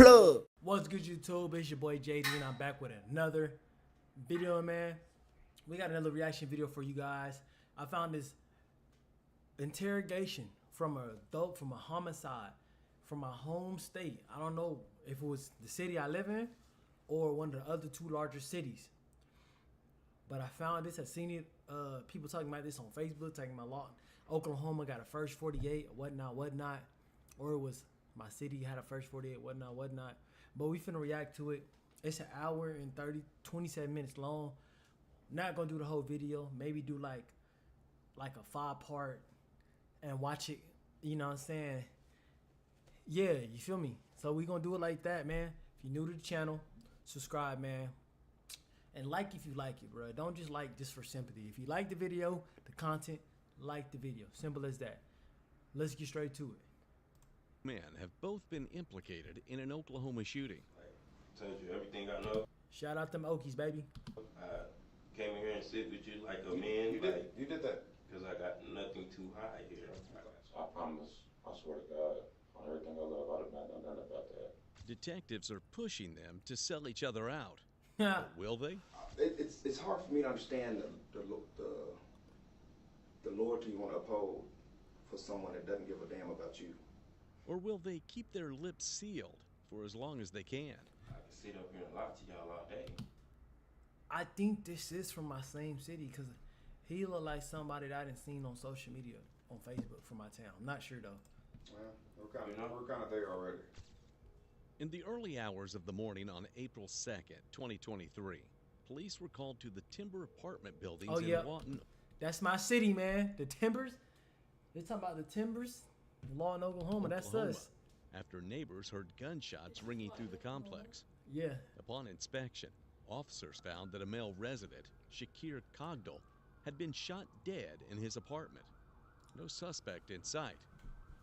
Plug. What's good, YouTube? It's your boy JD, and I'm back with another video, man. We got another reaction video for you guys. I found this interrogation from a dope, from a homicide, from my home state. I don't know if it was the city I live in or one of the other two larger cities. But I found this. I seen it. People talking about this on Facebook, talking about law. Oklahoma got a first 48, whatnot. Or it was my city had a first 48, whatnot. But we finna react to it. It's an hour and 27 minutes long. Not gonna do the whole video. Maybe do like a 5-part and watch it. You know what I'm saying? Yeah, you feel me? So we gonna do it like that, man. If you're new to the channel, subscribe, man. And like if you like it, bro. Don't just like just for sympathy. If you like the video, the content, like the video. Simple as that. Let's get straight to it. Men have both been implicated in an Oklahoma shooting. Told you everything I know. Shout out them Okies, baby. I came in here and sit with you like a man. You did that. Because I got nothing too high here. I promise. I swear to God, on everything I love, I'd have not done nothing about that. Detectives are pushing them to sell each other out. Yeah. Will they? It's hard for me to understand the loyalty you want to uphold for someone that doesn't give a damn about you. Or will they keep their lips sealed for as long as they can? I can sit up here and lie to y'all all day. I think this is from my same city because he look like somebody that I didn't seen on social media, on Facebook from my town. I'm not sure though. Well, we're kind of there already. In the early hours of the morning on April 2nd, 2023, police were called to the Timber apartment buildings in Lawton. That's my city, man. The Timbers. They're talking about the Timbers. The law in Oklahoma. That's us. After neighbors heard gunshots ringing through the complex. Yeah. Upon inspection, officers found that a male resident, Shakir Cogdell, had been shot dead in his apartment. No suspect in sight.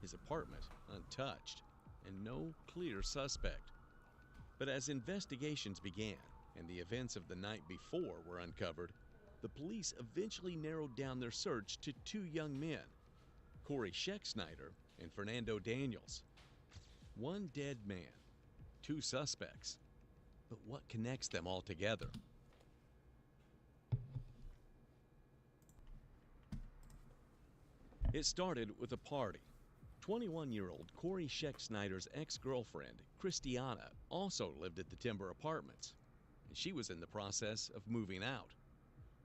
His apartment untouched, and no clear suspect. But as investigations began and the events of the night before were uncovered, the police eventually narrowed down their search to two young men, Corey Schexnayder and Fernando Daniels. One dead man, two suspects. But what connects them all together? It started with a party. 21-year-old Corey Schexnayder's ex-girlfriend, Christiana, also lived at the Timber Apartments, and she was in the process of moving out.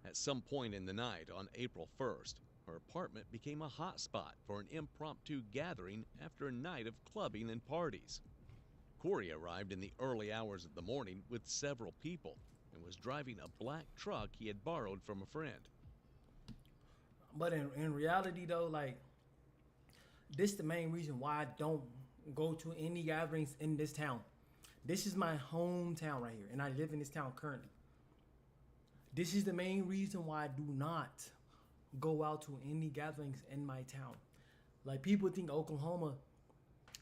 At some point in the night on April 1st, her apartment became a hot spot for an impromptu gathering after a night of clubbing and parties. Corey arrived in the early hours of the morning with several people and was driving a black truck he had borrowed from a friend. But in reality, though, like, this is the main reason why I don't go to any gatherings in this town. This is my hometown right here, and I live in this town currently. This is the main reason why I do not go out to any gatherings in my town. Like, people think Oklahoma,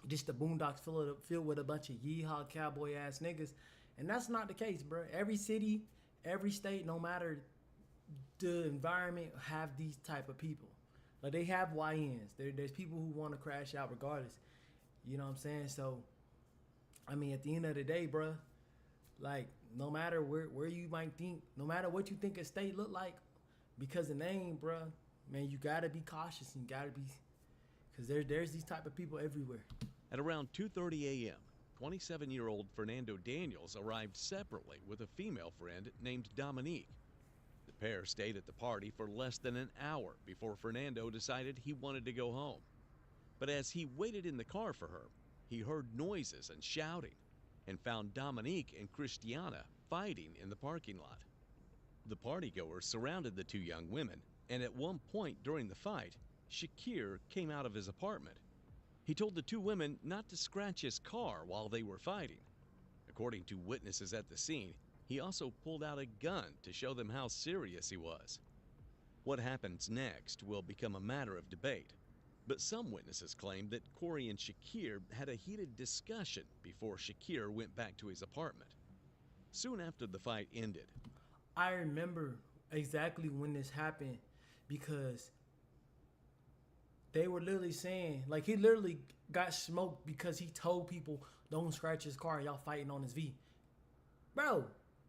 just the boondocks filled with a bunch of yeehaw cowboy ass niggas, and that's not the case, bro. Every city, every state, no matter the environment, have these type of people. Like, they have YNs. There's people who want to crash out regardless. You know what I'm saying? So, I mean, at the end of the day, bro, like, no matter where you might think, no matter what you think a state look like, because the name, bro, man, you gotta be cautious and gotta be, because there's these type of people everywhere. At around 2:30 a.m., 27-year-old Fernando Daniels arrived separately with a female friend named Dominique. The pair stayed at the party for less than an hour before Fernando decided he wanted to go home. But as he waited in the car for her, he heard noises and shouting and found Dominique and Christiana fighting in the parking lot. The partygoers surrounded the two young women, and at one point during the fight, Shakir came out of his apartment. He told the two women not to scratch his car while they were fighting. According to witnesses at the scene, he also pulled out a gun to show them how serious he was. What happens next will become a matter of debate, but some witnesses claim that Corey and Shakir had a heated discussion before Shakir went back to his apartment. Soon after the fight ended, I remember exactly when this happened because they were literally saying, like, he literally got smoked because he told people don't scratch his car and y'all fighting on his V. Bro,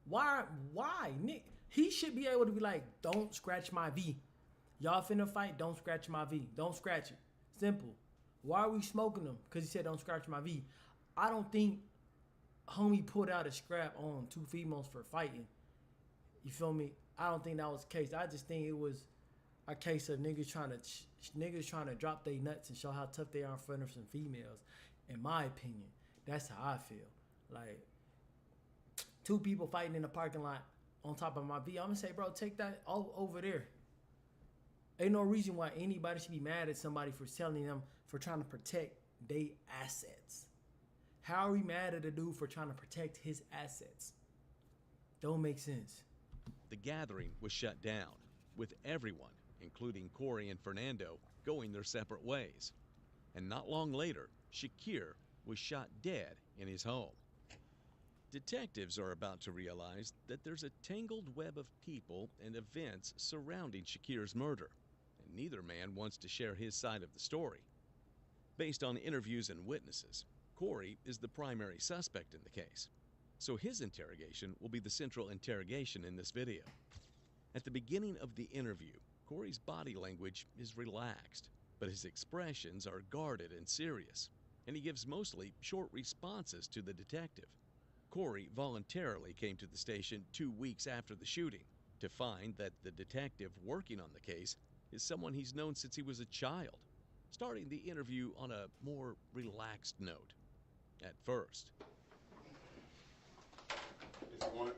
why, Nick? He should be able to be like, don't scratch my V. Y'all finna fight, don't scratch my V. Don't scratch it. Simple. Why are we smoking him? Because he said don't scratch my V. I don't think homie pulled out a scrap on two females for fighting. You feel me? I don't think that was the case. I just think it was a case of niggas trying to drop their nuts and show how tough they are in front of some females. In my opinion, that's how I feel. Like, two people fighting in the parking lot on top of my V. I'm gonna say, bro, take that all over there. Ain't no reason why anybody should be mad at somebody for telling them for trying to protect their assets. How are we mad at a dude for trying to protect his assets? Don't make sense. The gathering was shut down, with everyone, including Corey and Fernando, going their separate ways. And not long later, Shakir was shot dead in his home. Detectives are about to realize that there's a tangled web of people and events surrounding Shakir's murder, and neither man wants to share his side of the story. Based on interviews and witnesses, Corey is the primary suspect in the case, so his interrogation will be the central interrogation in this video. At the beginning of the interview, Corey's body language is relaxed, but his expressions are guarded and serious, and he gives mostly short responses to the detective. Corey voluntarily came to the station 2 weeks after the shooting to find that the detective working on the case is someone he's known since he was a child, starting the interview on a more relaxed note. At first. If you want it.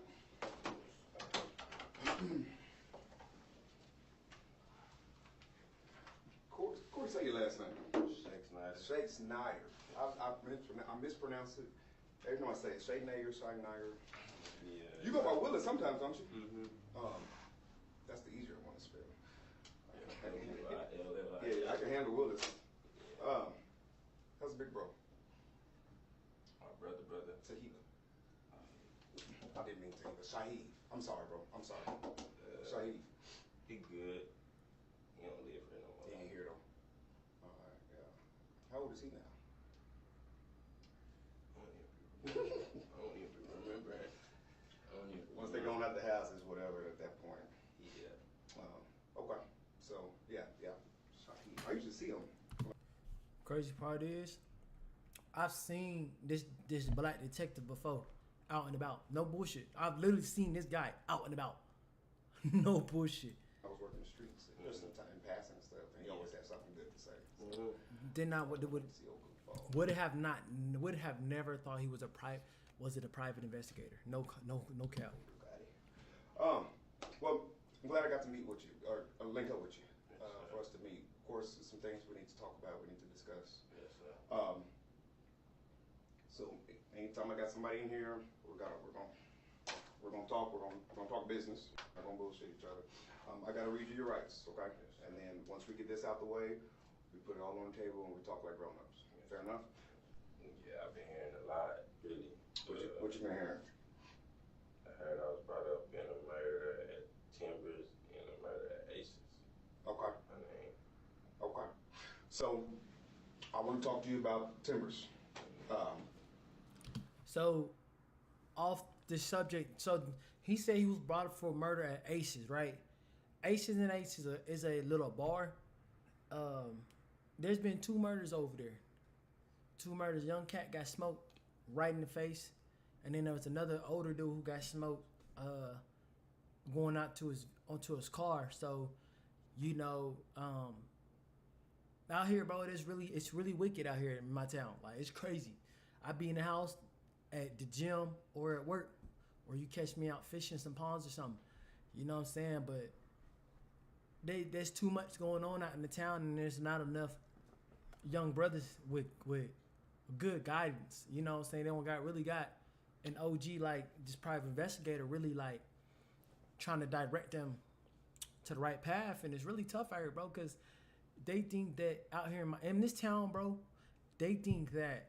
Corey, say your last name. Shake Snyder. Shake Snyder. I mispronounce it. Every time I say it, Shake Nair, Shake Nair. Yeah. You go by Willis sometimes, don't you? Mm-hmm. That's the easier one to spell. L-L-I. Yeah, I can handle Willis. How's the big bro? My brother. Tahila. I didn't mean Tahila. Shaheed. I'm sorry, bro. I'm sorry. Shaheed. He good. He don't live here no more. He ain't here though. All right, yeah. How old is he now? I don't even remember. Once they gone out the houses, whatever, at that point. Yeah. Okay. So, yeah. Shaheed. I used to see him. Crazy part is, I've seen this black detective before, out and about. No bullshit. I've literally seen this guy out and about. No bullshit. I was working the streets, just in time passing and stuff, and he always had something good to say. Mm-hmm. Did not would See old goofball. would have never thought he was a private investigator. No cap. Well, I'm glad I got to meet with you, or link up with you, for us to meet. Of course, there's some things we need to talk about, we need to discuss. Yes, sir. So anytime I got somebody in here, we're gonna talk. We're gonna talk business. We're not gonna bullshit each other. I gotta read you your rights, okay? And then once we get this out the way, we put it all on the table and we talk like grown-ups. Fair enough? Yeah, I've been hearing a lot, really. What you been hearing? I heard I was brought up in a murder at Timbers and a murder at Aces. Okay. My name. Okay. So I want to talk to you about Timbers. So, off the subject, so he said he was brought up for murder at Aces, right? Aces and Aces is a little bar. There's been 2 murders over there. 2 murders. Young cat got smoked right in the face, and then there was another older dude who got smoked going out to onto his car. So, out here, bro, it's really wicked out here in my town. Like, it's crazy. I be in the house, at the gym, or at work, or you catch me out fishing some ponds or something. You know what I'm saying? But there's too much going on out in the town, and there's not enough young brothers with good guidance. You know what I'm saying? They don't really got an OG like this private investigator really like trying to direct them to the right path, and it's really tough out here, bro, because they think that out here in this town, bro, they think that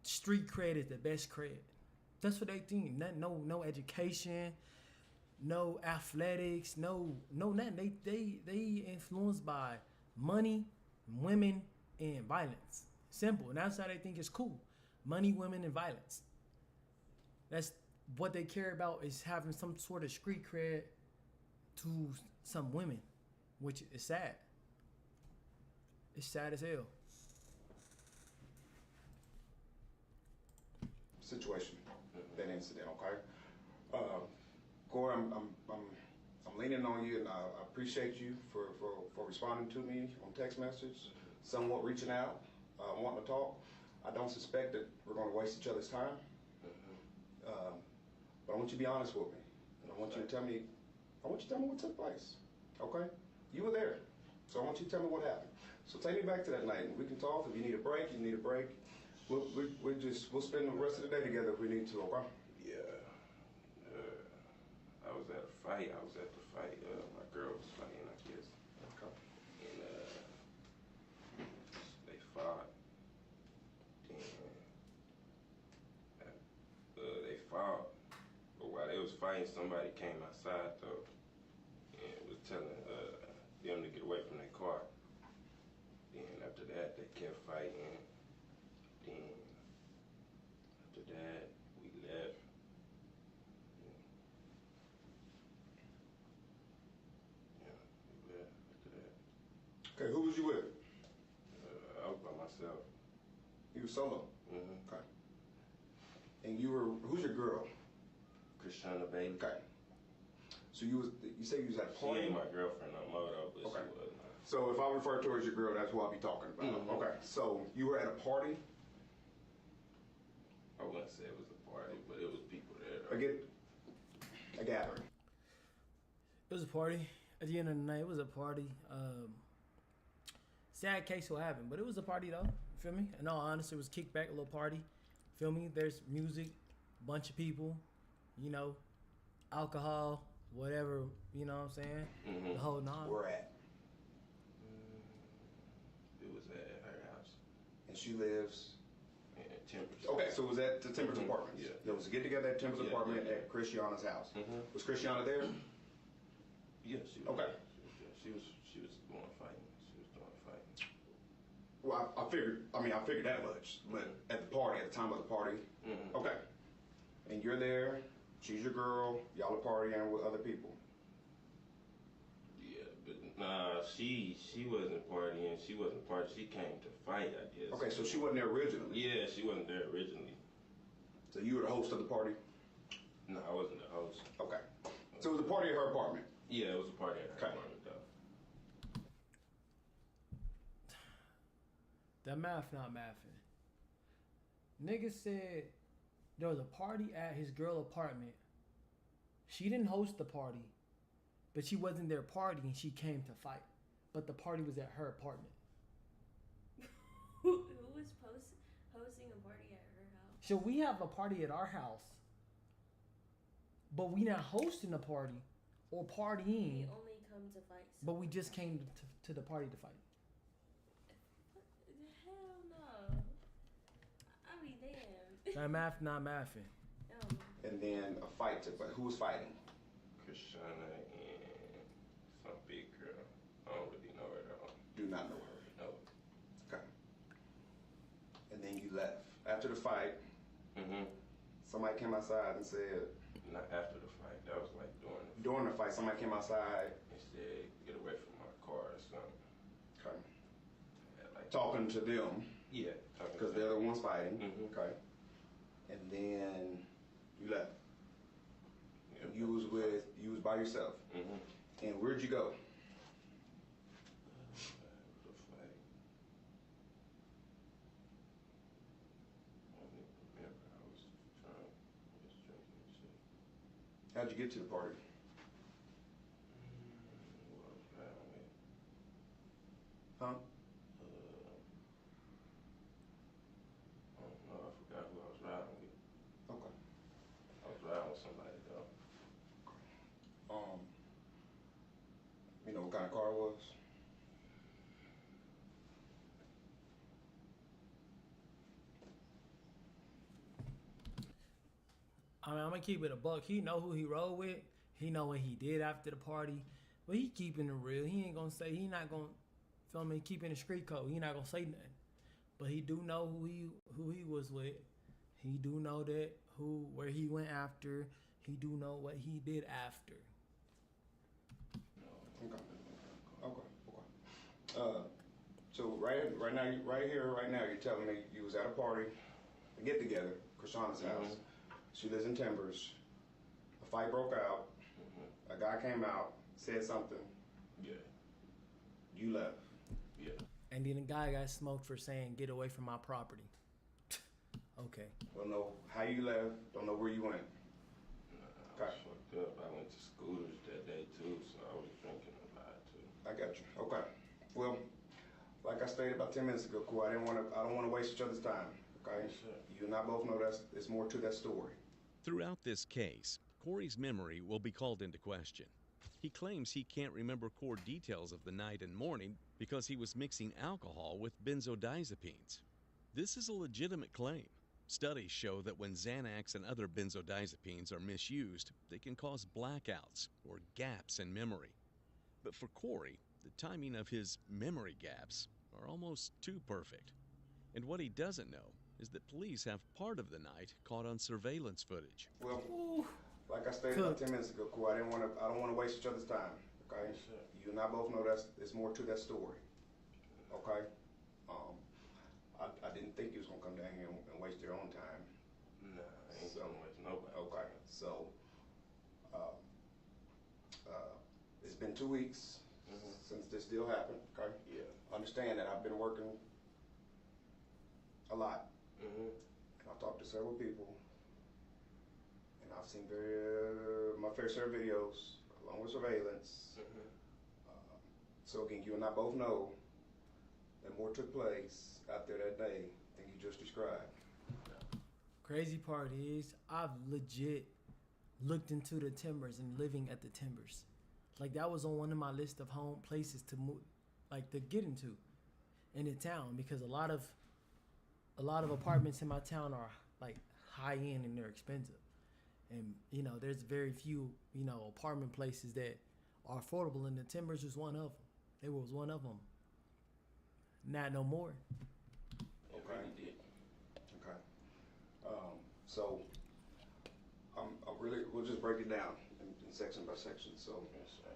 street cred is the best cred. That's what they think. No education, no athletics, no nothing. They influenced by money women and violence. Simple. And that's how they think it's cool. Money, women, and violence. That's what they care about, is having some sort of street cred to some women, which is sad. It's sad as hell. Situation, that incident, okay? Corey, I'm leaning on you, and I appreciate you for responding to me on text message, somewhat reaching out, wanting to talk. I don't suspect that we're going to waste each other's time, but I want you to be honest with me, and I want you to tell me what took place, okay? You were there, so I want you to tell me what happened. So take me back to that night, and we can talk. If you need a break, you need a break. We'll spend the rest of the day together if we need to, okay? Yeah. I was at a fight. I was at the fight. My girl was fighting, I guess. Okay. And they fought. Then they fought. But while they was fighting, somebody came outside though, and was telling them to get away from their car. Then after that, they kept fighting. Then after that, we left. Yeah, we left after that. Okay, who was you with? I was by myself. You were solo. Mm-hmm. Okay. And who's your girl? Christiana Bailey. Okay. So you say you was at a She party? ain't my girlfriend no more though, but Okay. she was. So if I refer to her as your girl, that's who I'll be talking about. Mhm. Okay. So you were at a party? I wouldn't say it was a party, but it was people there though. A gathering. It was a party. At the end of the night, it was a party. Sad case what happened, but it was a party though. Feel me? In all honesty, it was kickback, a little party. Feel me? There's music, bunch of people, you know, alcohol, whatever, you know what I'm saying? Mhm. The whole nine. Where at? It was at her house And she lives. in Timbers. Okay, so it was at the Timbers Mhm. Apartments. Yeah. There was a get together at Timbers Yeah, Apartment yeah. at Christiana's house. Mhm. Was Christiana there? Yeah, she was. Okay. She was doing fighting. She was doing fighting. Well, I figured that much. But at the party, at the time of the party, Mhm. okay. And you're there. She's your girl. Y'all are partying with other people. Yeah, but nah, she wasn't partying. She wasn't partying. She came to fight, I guess. Okay, so she wasn't there originally. Yeah, she wasn't there originally. So you were the host of the party. No, I wasn't the host. Okay. So it was a party at her apartment. Yeah, it was a party at her Okay. apartment though. That math not mathing. Nigga said there was a party at his girl apartment. She didn't host the party, but she wasn't there partying. She came to fight, but the party was at her apartment. Who was hosting a party at her house? So we have a party at our house, but we not hosting a party or partying, We only come to fight. but we just came to the party to fight. Hell no. I mean, damn. That math not mathing. And then a fight took place. Who was fighting? Christiana and some big girl. I don't really know her though. Do not know her. No. Okay. And then you left. After the fight, Mhm. somebody came outside and said, Not after the fight. That was like during the fight, somebody came outside, and said, "Get away from my car" or something. okay, Yeah, like talking to them, Yeah. because they're the ones fighting, Mhm. okay. And then you left. Yeah. You was by yourself. Mhm. And where'd you go? The fight. I don't even remember. I was drunk, just drinking and shit. How'd you get to the party? Who I was riding with. Huh? I don't know. I forgot who I was riding with. Okay. I was riding with somebody though. You know what kind of car it was? I mean, I'm gonna keep it a buck. He know who he rode with. He know what he did after the party. But he keeping it real. He ain't gonna say, he not gonna feel me, keeping the street code. He not gonna say nothing. But he do know who he was with. He do know that where he went after. He do know what he did after. Okay. So right now, you're telling me you was at a party, a get together, Krishana's house. She lives in Timbers. A fight broke out. A guy came out, said something. Yeah. You left. Yeah. And then the guy got smoked for saying, "Get away from my property." Okay. Don't know how you left. Don't know where you went. I was fucked up. I went to Scooters that day too, so I was drinking a lot too. I got you. Okay. Well, like I stated about 10 minutes ago, Cool, I don't want to waste each other's time. Okay. Yes, sir. You and I both know there's more to that story. Throughout this case, Corey's memory will be called into question. He claims he can't remember core details of the night and morning because he was mixing alcohol with benzodiazepines. This is a legitimate claim. Studies show that when Xanax and other benzodiazepines are misused, they can cause blackouts or gaps in memory. But for Corey, the timing of his memory gaps are almost too perfect. And what he doesn't know is that police have part of the night caught on surveillance footage. Well, like I stated about 10 minutes ago, Cool, I don't want to waste each other's time. Okay. Yes, sir. You and I both know there's more to that story. Okay. I didn't think you was gonna come down here and waste your own time. Nah, I ain't gonna waste nobody. Okay. So, it's been 2 weeks since this deal happened. Okay. Yeah. Understand that I've been working a lot. Mhm. And I've talked to several people, and I've seen my fair share of videos, along with surveillance. So again, you and I both know that more took place out there that day than you just described. Crazy part is I've legit looked into the Timbers and living at the Timbers. Like that was on one of my list of home places to move, like to get into in the town, because a lot of apartments in my town are like high end and they're expensive. And you know, there's very few, you know, apartment places that are affordable, and the Timbers was one of them. It was one of them. Not no more. Okay. Really did. Okay. So we'll just break it down in section by section. So Yes, sir.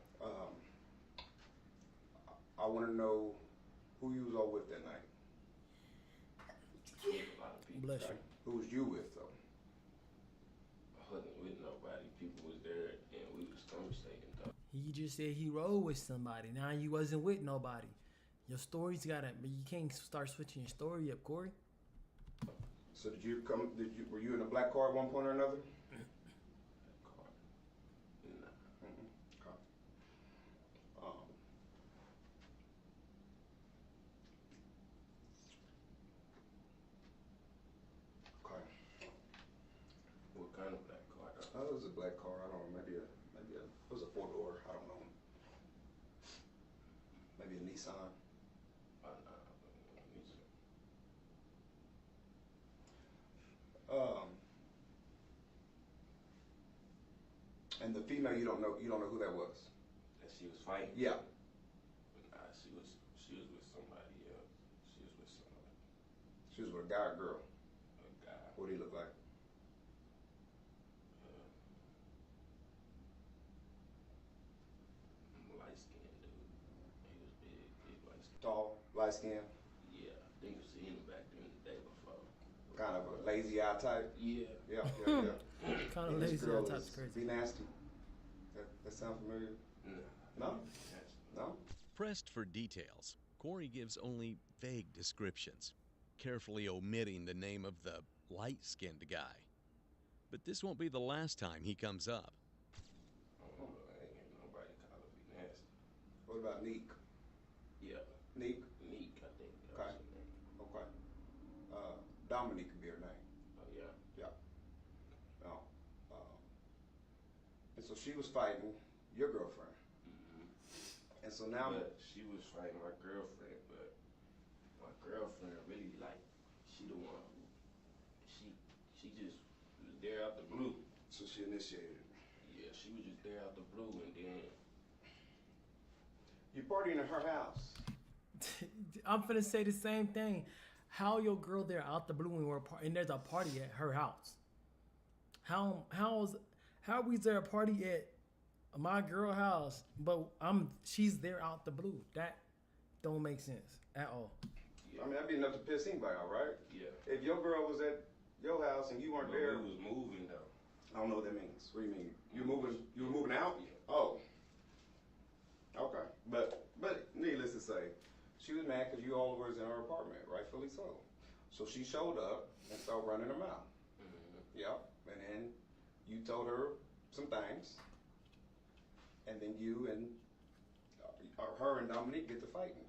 I want to know who you was all with that night. A lot of people. Bless Okay. you. Who was you with though? I wasn't with nobody. People was there and we was conversating though. He just said he rode with somebody. Now you wasn't with nobody. Your story's gotta, but you can't start switching your story up, Corey. So were you in a black car at one point or another? That car. Nah. Okay. Okay. What kind of black car though? It was a black car. I don't know. Maybe it was a 4-door. I don't know. Maybe a Nissan. Me too. And the female, you don't know who that was. That she was fighting. Yeah. But nah, she was with somebody else. She was with somebody. She was with a guy or girl. A guy. What did he look like? Light skinned dude. He was big light skinned. Tall, light skin, Yeah, I think you seen him back there the day before. kind of a lazy eye type. Yeah. Yeah. Kind of And this lazy. girl That type's is crazy. Be nasty. That sound familiar? Nah. No? No? Pressed for details, Corey gives only vague descriptions, carefully omitting the name of the light-skinned guy. But this won't be the last time he comes up. I don't know. I ain't hear nobody call her be nasty. What about Neek? Yeah. Neek? Neek, I think. That Okay. was her name. Okay. Dominique could be her name. Oh, yeah. Yeah. No. And so she was fighting your girlfriend. And so now, But she was fighting my girlfriend, but my girlfriend really like, she the one who, she just was there out the blue. so she initiated. Yeah, she was just there out the blue, and then You partying at her house. I'm finna say the same thing. How your girl there out the blue when we're and there's a party at her house? How is there a party at my girl house, but she's there out the blue? That don't make sense at all. I mean, that'd be enough to piss anybody out, right? Yeah. If your girl was at your house and you weren't But there, we was moving though. I don't know what that means. What do you mean? You were moving out? Yeah. Oh. Okay. But needless to say, she was mad because you all was in her apartment, rightfully so. So she showed up and started running her mouth. Mm-hmm. Yep. And then you told her some things. And then you and her and Dominique get to fighting.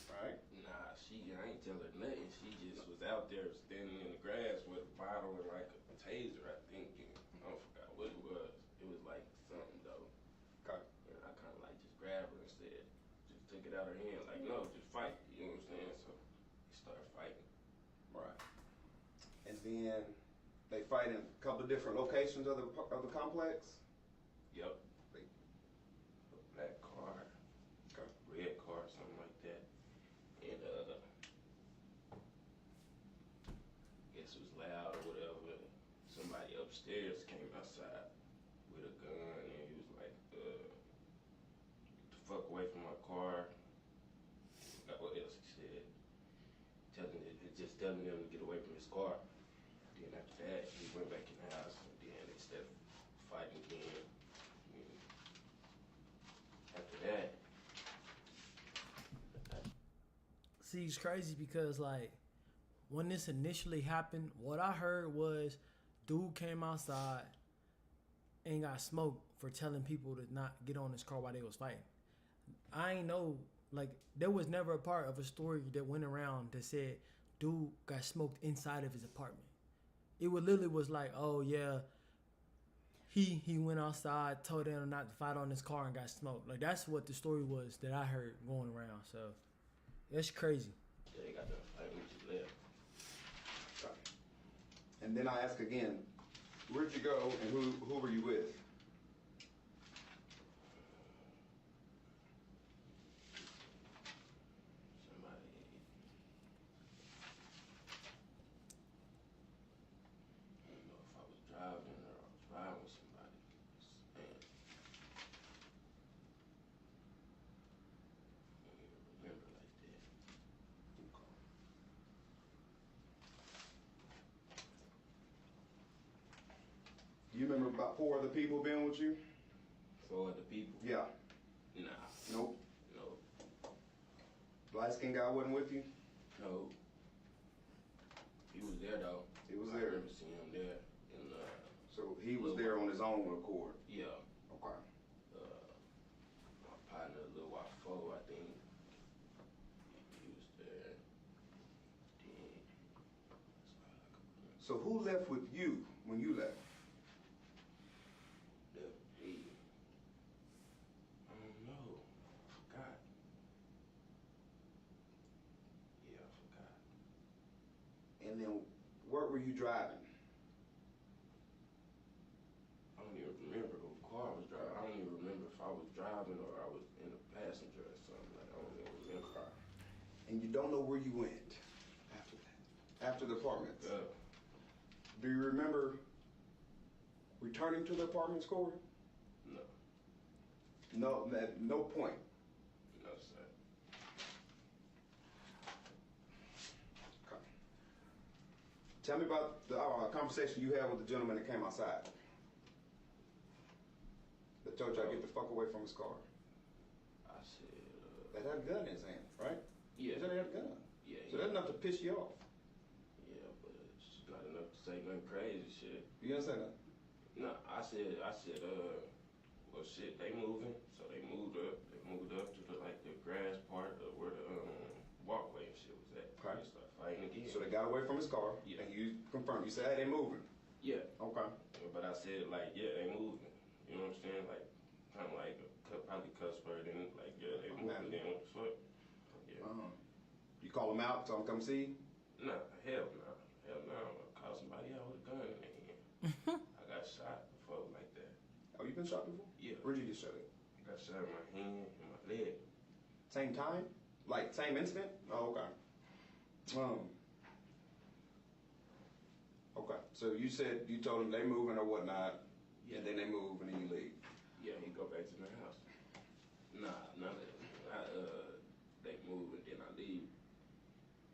Right? Nah, I ain't tell her nothing. She just was out there standing in the grass with a bottle and like a taser, I think. And I forgot what it was. It was like something though. Okay. And I kind of like just grabbed her and said, just took it out of her hand. Like, no, just fight. You know what I'm saying? So we started fighting. Right. And then they fight in a couple of different locations of the complex. Yep. They- A black car, Okay. red car, something like that. And guess it was loud or whatever. Somebody upstairs came outside with a gun and he was like, get the fuck away from my car. Forgot what else he said. Just telling them to get away from his car. Then after that, he went back in the house and then they started fighting again. And after that, See, it's crazy because like when this initially happened, what I heard was dude came outside and got smoked for telling people to not get on his car while they was fighting. I ain't know, like there was never a part of a story that went around that said dude got smoked inside of his apartment. It would literally was like, oh yeah, he went outside, told them not to fight on his car and got smoked. Like that's what the story was that I heard going around. So it's crazy. they got done fighting, we just left. Okay. And then I ask again, where'd you go and who were you with? Somebody, I don't know if I was driving or I was riding with somebody. Man, I don't even remember like that. You remember about 4 other people being with you? For the people? Yeah. Nah, Nope. no, Light skinned guy wasn't with you? no. He was there though. He was I there. remember seeing him there. And So he was there on his own accord. yeah, Okay. my partner, Lil Wafo, I think. He was there. Then, So who left with you when you left? I don't know. I forgot. Yeah, I forgot. And then where were you driving? I don't even remember who car I was driving. I don't even remember if I was driving or I was in a passenger or something. Like, I don't even remember. And you don't know where you went after that? After the apartments? Yeah. Do you remember returning to the apartments, Corey? No. No, at no point. No, sir. Okay. Tell me about the conversation you had with the gentleman that came outside. That told you to get the fuck away from his car. I said, That had a gun in his hand, right? yeah. He said he had a gun. Yeah, So that's enough to piss you off. yeah, but it's not enough to say nothing crazy shit. You understand that? No, I said, well, shit, they moving, so they moved up to the grass part of where the walkway and shit was at. Okay. They started fighting again. So they got away from his car, Yeah. and you confirmed. You said, hey, they moving. Yeah, Okay. but I said like, yeah, they moving. You know what I'm saying? Like, kind of like probably cuss word and like, yeah, they moving. Then what the fuck? Yeah. You call him out, tell him come see. Nah, hell no, hell no. I caught somebody out with a gun in their hand. I got shot before like that. Oh, you been shot before? Yeah. Where'd you get shot at? I got shot in my hand and my leg. Same time? Like same incident? Oh, okay. Okay. So you said you told him they moving or whatnot, Yeah. and then they move and then you leave. Yeah, he go back to their house. Nah, none of that. They move and then I leave.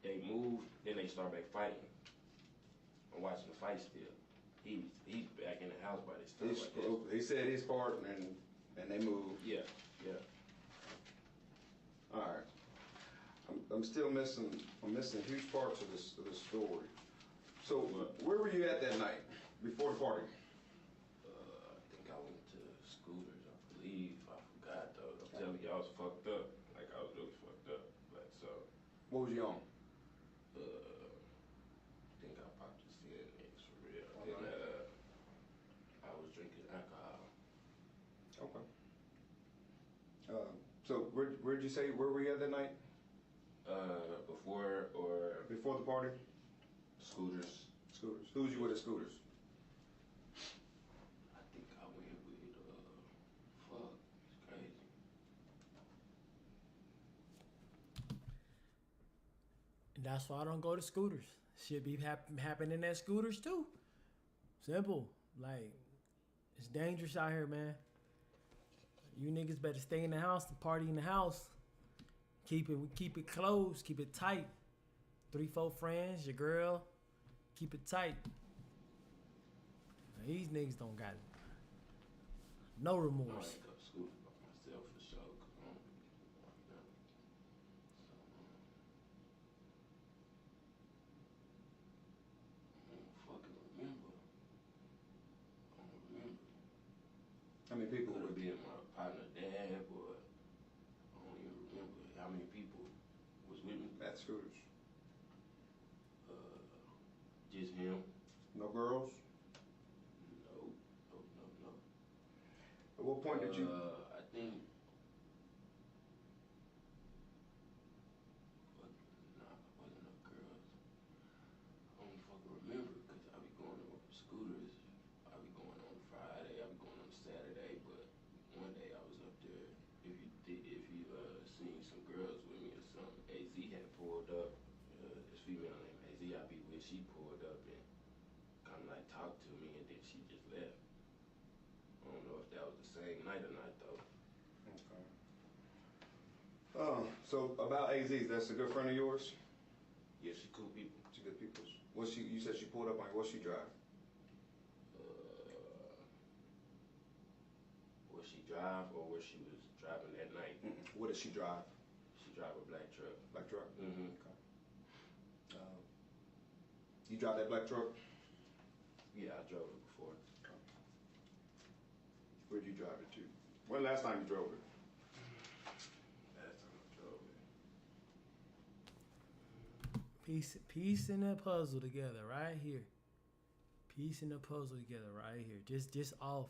They move, then they start back fighting. I'm watching the fight still. He's back in the house by this time. I guess. He said his part and they move. Yeah. All right. I'm still missing. I'm missing huge parts of this story. So where were you at that night before the party? I think I went to Scooters, I believe. I forgot though. I'm telling you, I was fucked up. Like I was really fucked up. Like so. What was you on? I think I popped the CNX for real. Okay. And I was drinking alcohol. Okay. So where'd you say where were you at that night? Before or Before the party? Scooters. Scooters. Who was you with at Scooters? I think I went with fuck, it's crazy. And that's why I don't go to Scooters. Shit be happening at Scooters too. Simple. Like, it's dangerous out here, man. You niggas better stay in the house and party in the house. Keep it close, keep it tight. 3-4 friends, your girl, keep it tight. Now, these niggas don't got no I remorse. ain't go to Scooters by myself for sure. 'Cause I don't really like that. So, I don't fucking remember. I don't remember. How many people Could were have with you? been my partner dad, but I don't even remember how many people was with me. At Scooters? Just him. No girls? No. At what point did you? I think. Nah, wasn't no girls. I don't fucking remember because I be going on Scooters. I be going on Friday. I be going on Saturday. But one day I was up there. If you seen some girls with me or something, AZ had pulled up. This female named AZ I be with. She pulled up and kind of like talked to me, and then she just left. I don't know if that was the same night or not though. Okay. So about AZ's, that's a good friend of yours? Yeah, she cool people. She good people. You said she pulled up on you. What's she drive? Was she drive or was she was driving that night? What does she drive? She drive a black truck. Black truck? Mm-hmm. Okay. You drive that black truck? Yeah, I drove it before. Where'd you drive it to? When last time you drove it? Last time I drove it. Piecing the puzzle together right here. Piecing the puzzle together right here. Just off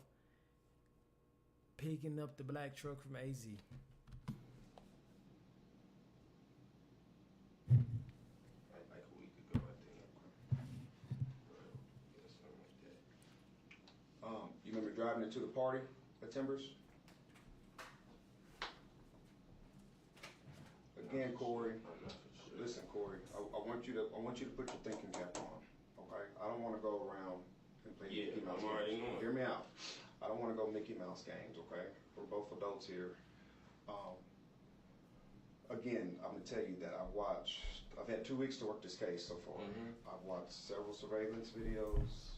picking up the black truck from AZ. Like a week ago, I think. Yeah, something like that. You remember driving it to the party at Timbers? Again, Corey. I'm not for sure. Listen, Corey. I want you to put your thinking cap on. Okay. I don't want to go around and play Yeah, Mickey Mouse I'm already games. knowing. Hear me out. I don't want to go Mickey Mouse games. Okay. We're both adults here. Again, I'm gonna tell you that I've had 2 weeks to work this case so far. Mhm. I've watched several surveillance videos.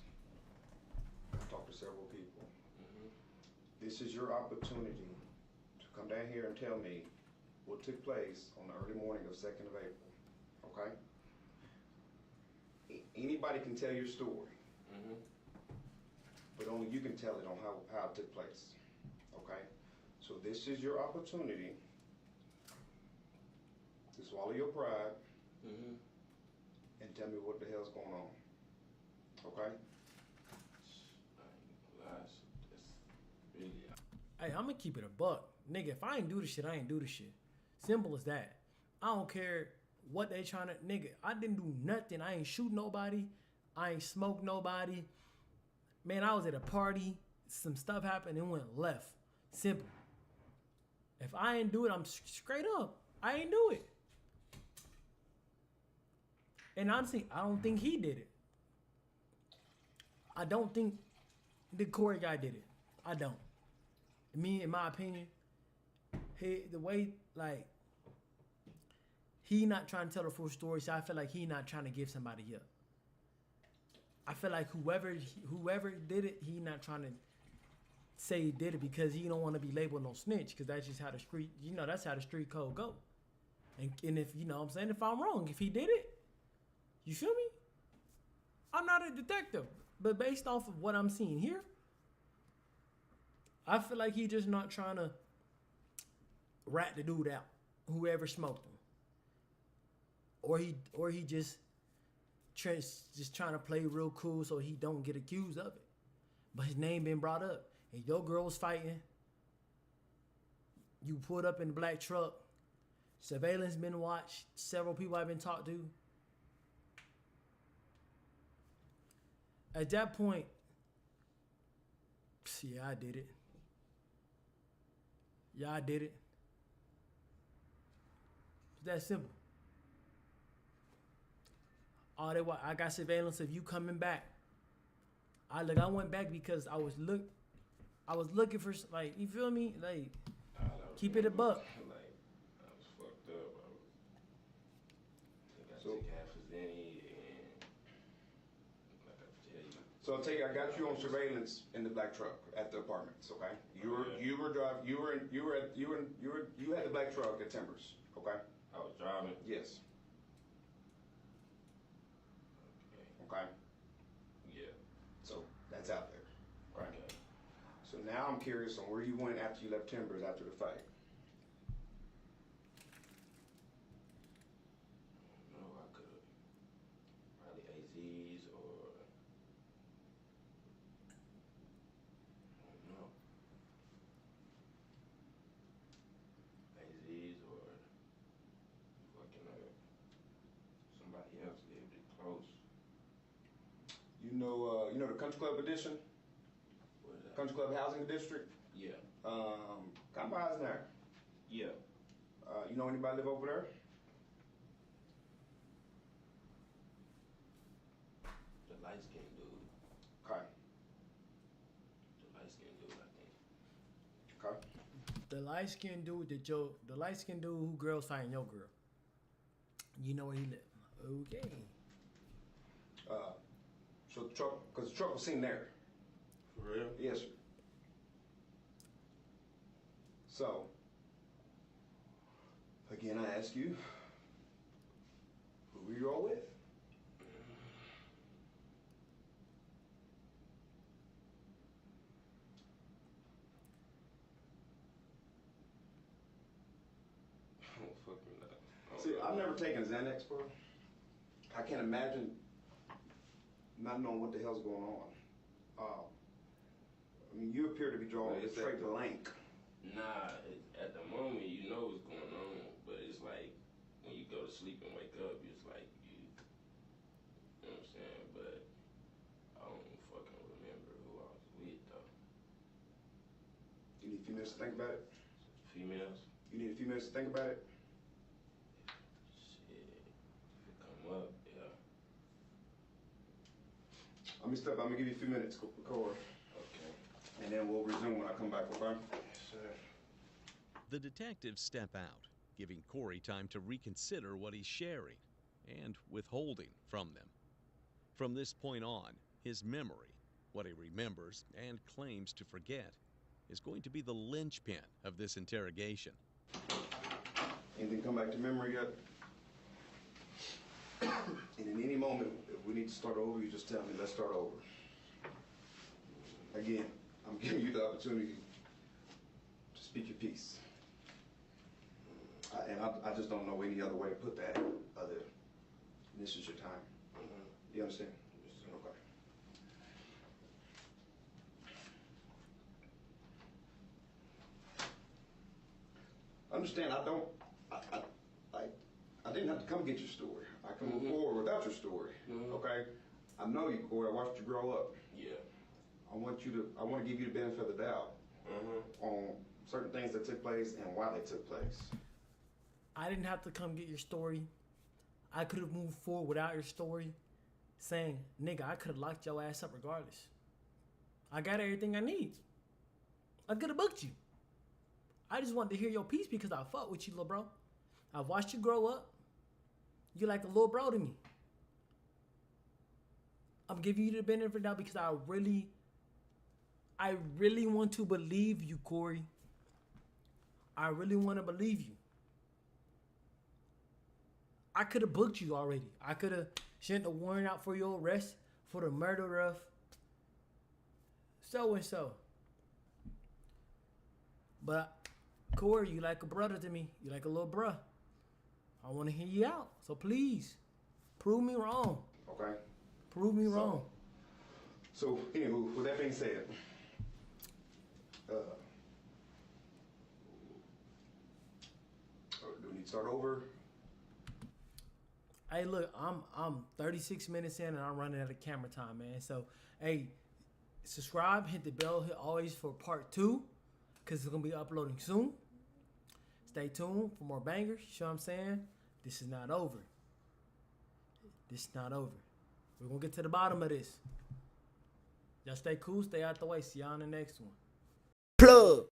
I've talked to several people. Mm-hmm. This is your opportunity to come down here and tell me what took place on the early morning of 2nd of April. Okay? Anybody can tell your story, Mm-hmm. but only you can tell it on how it took place. Okay? So this is your opportunity to swallow your pride Mm-hmm. and tell me what the hell's going on. Okay? I ain't gonna lie, that's really. Hey, I'm gonna keep it a buck. Nigga, if I ain't do the shit, I ain't do the shit. Simple as that. I don't care what they trying to, nigga, I didn't do nothing. I ain't shoot nobody. I ain't smoke nobody. Man, I was at a party. Some stuff happened and went left. Simple. If I ain't do it, I'm straight up. I ain't do it. And honestly, I don't think he did it. I don't think the Corey guy did it. I don't. Me, in my opinion, the way, like, he not trying to tell the full story, so I feel like he not trying to give somebody up. I feel like whoever did it, he not trying to say he did it because he don't want to be labeled no snitch, because that's just how the street, that's how the street code go. And if, you know what I'm saying, if I'm wrong, if he did it, you feel me? I'm not a detective, but based off of what I'm seeing here, I feel like he just not trying to rat the dude out, whoever smoked him. Or he just trying to play real cool so he don't get accused of it. But his name been brought up. And your girl was fighting. You pulled up in the black truck. Surveillance been watched. Several people I've been talked to. At that point, yeah, I did it. Yeah, I did it. It's that simple. I got surveillance of you coming back. I went back because I was looking for, like, you feel me? Like, keep it a buck. Like, I was fucked up. I So- took half a zenny and like I tell you. So I got you on surveillance in the black truck at the apartments. Okay. You had the black truck at Timbers. Okay. I was driving. Yes. Okay. Okay. Yeah. So that's out there. Right. Okay. So now I'm curious on where you went after you left Timbers after the fight. No, I could have probably AZ's or I don't know. AZ's or fucking somebody else lived it close. You know the Country Club Edition, What is that? Country Club Housing District. Yeah. Come by us there. Yeah. You know anybody live over there? The light skinned dude. Okay. The light skinned dude, I think. Okay. The light skinned dude the light skinned dude who girls fighting your girl. You know where he live. Okay. So the truck, because the truck was seen there. For real? Yes, sir. So, again, I ask you, who were you all with? Oh, fuck me now. See, I've never taken Xanax, bro. I can't imagine not knowing what the hell's going on. I mean, you appear to be drawing Well, it's straight that- blank. Nah, at the moment you know what's going on, but it's like when you go to sleep and wake up, it's like you know what I'm saying? But I don't fucking remember who I was with though. You need a few minutes to think about it? Females? You need a few minutes to think about it? Shit. If it come up, yeah. I'm gonna give you a few minutes to record, Okay. and then we'll resume when I come back, okay? Yes, sir. The detectives step out, giving Corey time to reconsider what he's sharing and withholding from them. From this point on, his memory, what he remembers and claims to forget, is going to be the linchpin of this interrogation. Anything come back to memory yet? And in any moment, if we need to start over, you just tell me, let's start over. Again, I'm giving you the opportunity to speak your piece. I just don't know any other way to put that other than this is your time. You understand? Yes, sir. Okay. Understand, I didn't have to come get your story. I can move forward without your story. Okay? I know you, Corey. I watched you grow up. Yeah. I want to give you the benefit of the doubt on certain things that took place and why they took place. I didn't have to come get your story. I could have moved forward without your story saying, nigga, I could have locked your ass up regardless. I got everything I need. I could have booked you. I just wanted to hear your piece because I fuck with you, little bro. I've watched you grow up. You're like a little bro to me. I'm giving you the benefit of the doubt because I really want to believe you, Corey. I really want to believe you. I could have booked you already. I could have sent a warrant out for your arrest for the murder of so and so. But Corey, you like a brother to me. You like a little bruh. I want to hear you out. So please, prove me wrong. Okay? Prove me wrong. So, anywho, with that being said, do we need to start over? Hey, look, I'm 36 minutes in and I'm running out of camera time, man. So, hey, subscribe, hit the bell, hit always for part 2, because it's gonna be uploading soon. Stay tuned for more bangers. You know what I'm saying? This is not over. This is not over. We're gonna get to the bottom of this. Y'all stay cool, stay out the way. See y'all in the next one. Plug.